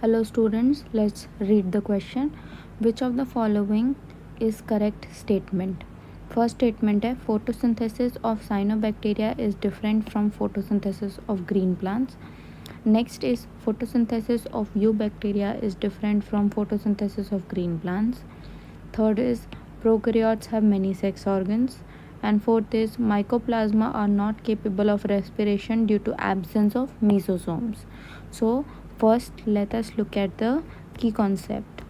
Hello students, let's read the question. Which of the following is correct statement? First statement है photosynthesis of cyanobacteria is different from photosynthesis of green plants. Next is photosynthesis of eubacteria is different from photosynthesis of green plants. Third is prokaryotes have many sex organs. And fourth is mycoplasma are not capable of respiration due to absence of mesosomes. So first let us look at the key concept.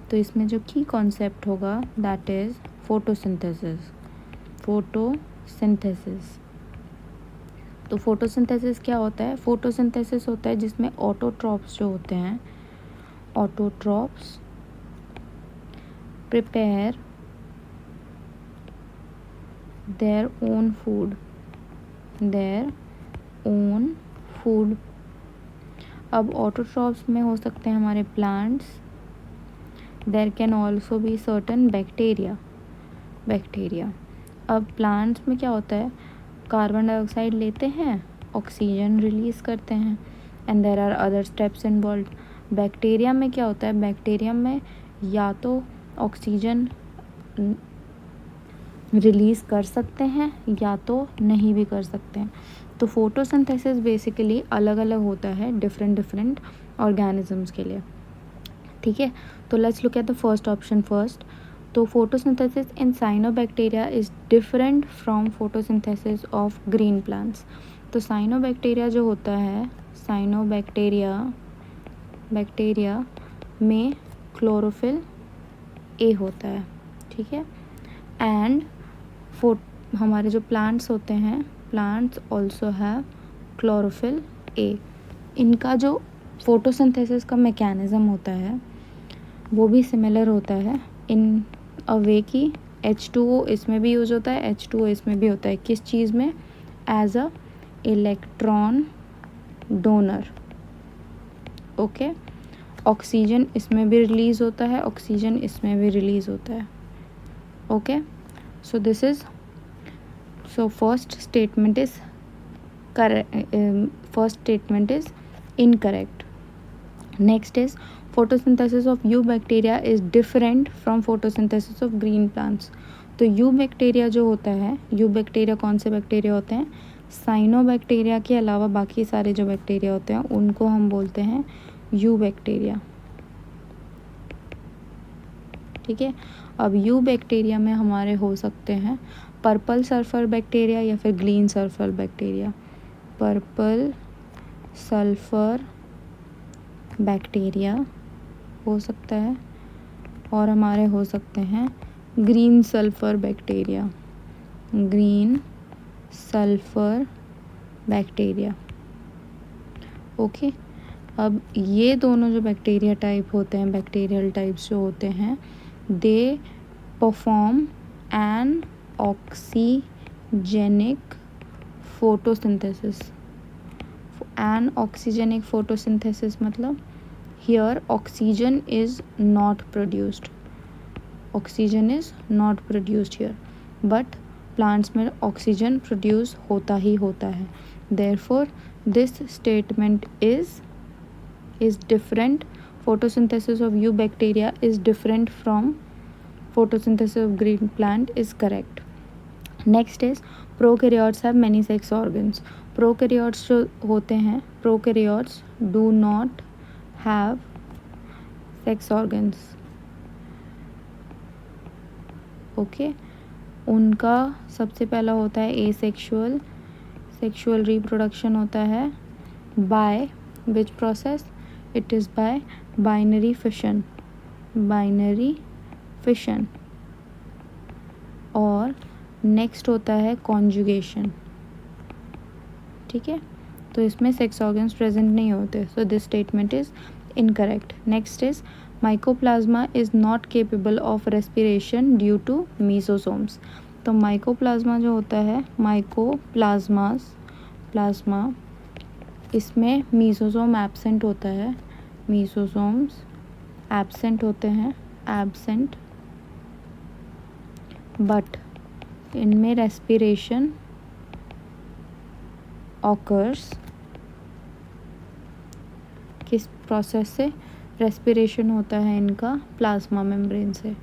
तो इसमें जो की concept होगा that is photosynthesis. तो photosynthesis क्या होता है? Photosynthesis होता है जिसमें ऑटोट्रॉप्स जो होते हैं, autotrophs prepare their own food. अब ऑटोट्रॉप्स में हो सकते हैं हमारे plants. There can also be certain bacteria. अब प्लांट्स में क्या होता है? कार्बन डाइऑक्साइड लेते हैं, ऑक्सीजन रिलीज करते हैं, and there are other steps involve. Bacteria में क्या होता है? बैक्टीरिया में या तो ऑक्सीजन रिलीज़ कर सकते हैं या तो नहीं भी कर सकते हैं. तो फोटोसिंथेसिस बेसिकली अलग अलग होता है डिफरेंट ऑर्गेनिजम्स के लिए. ठीक है, तो let's look at the first option first. तो photosynthesis in cyanobacteria is different from photosynthesis of green plants. तो साइनोबैक्टीरिया जो होता है, बैक्टीरिया में क्लोरोफिल ए होता है. ठीक है, एंड हमारे जो प्लांट्स होते हैं, plants also have chlorophyll A. इनका जो फोटोसिंथेसिस का मैकेनिज़्म होता है वो भी सिमिलर होता है इन अ वे कि H2O इसमें भी यूज़ होता है, H2O इसमें भी होता है. किस चीज़ में? As a electron donor. Okay, oxygen इसमें भी रिलीज़ होता है, ऑक्सीजन इसमें भी रिलीज़ होता है. Okay, so this is, so first statement is incorrect. Next is photosynthesis of eubacteria is different from photosynthesis of green plants. तो eubacteria जो होता है, eubacteria कौन से बैक्टीरिया होते हैं? साइनोबैक्टीरिया के अलावा बाकी सारे जो बैक्टीरिया होते हैं उनको हम बोलते हैं eubacteria. ठीक है, अब यूबैक्टीरिया में हमारे हो सकते हैं पर्पल सल्फर बैक्टीरिया या फिर green sulphur bacteria. Purple sulphur bacteria हो सकता है और हमारे हो सकते हैं ग्रीन सल्फर बैक्टीरिया. ओके, अब ये दोनों जो बैक्टीरिया टाइप होते हैं, बैक्टीरियल टाइप्स जो होते हैं, they perform an oxygenic photosynthesis. An oxygenic photosynthesis मतलब here oxygen is not produced. Oxygen is not produced here, but plants में oxygen produce होता ही होता है. Therefore this statement is different. Photosynthesis of eubacteria is different from photosynthesis of green plant is correct. Next is prokaryotes have many sex organs. Prokaryotes जो होते हैं, prokaryotes do not have sex organs. Okay, उनका सबसे पहला होता है asexual. Sexual reproduction होता है by which process? It is by binary fission. और नेक्स्ट होता है कॉन्जुगेशन. ठीक है, तो इसमें सेक्स ऑर्गन्स प्रेजेंट नहीं होते. So this statement is incorrect. Next is mycoplasma is not capable of respiration due to mesosomes. तो माइकोप्लाज्मा जो होता है, प्लाज्मा इसमें मीसोसोम एब्सेंट होता है, मीसोसोम्स एब्सेंट होते हैं, बट इनमें रेस्पिरेशन ऑकर्स किस प्रोसेस से? रेस्पिरेशन होता है इनका प्लाज्मा मेम्ब्रेन से,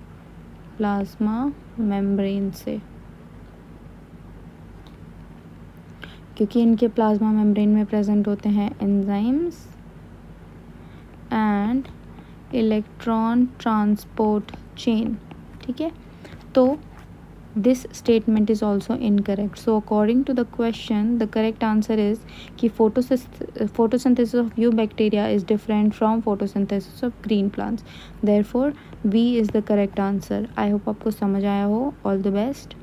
प्लाज्मा मेम्ब्रेन से, क्योंकि इनके प्लाज्मा मेम्ब्रेन में प्रेजेंट होते हैं enzymes and electron transport chain. ठीक है, तो this statement is also incorrect. So according to the question, the correct answer is कि photosynthesis of eubacteria is different from photosynthesis of green plants. Therefore B is the correct answer. I hope आपको समझ आया हो. All the best.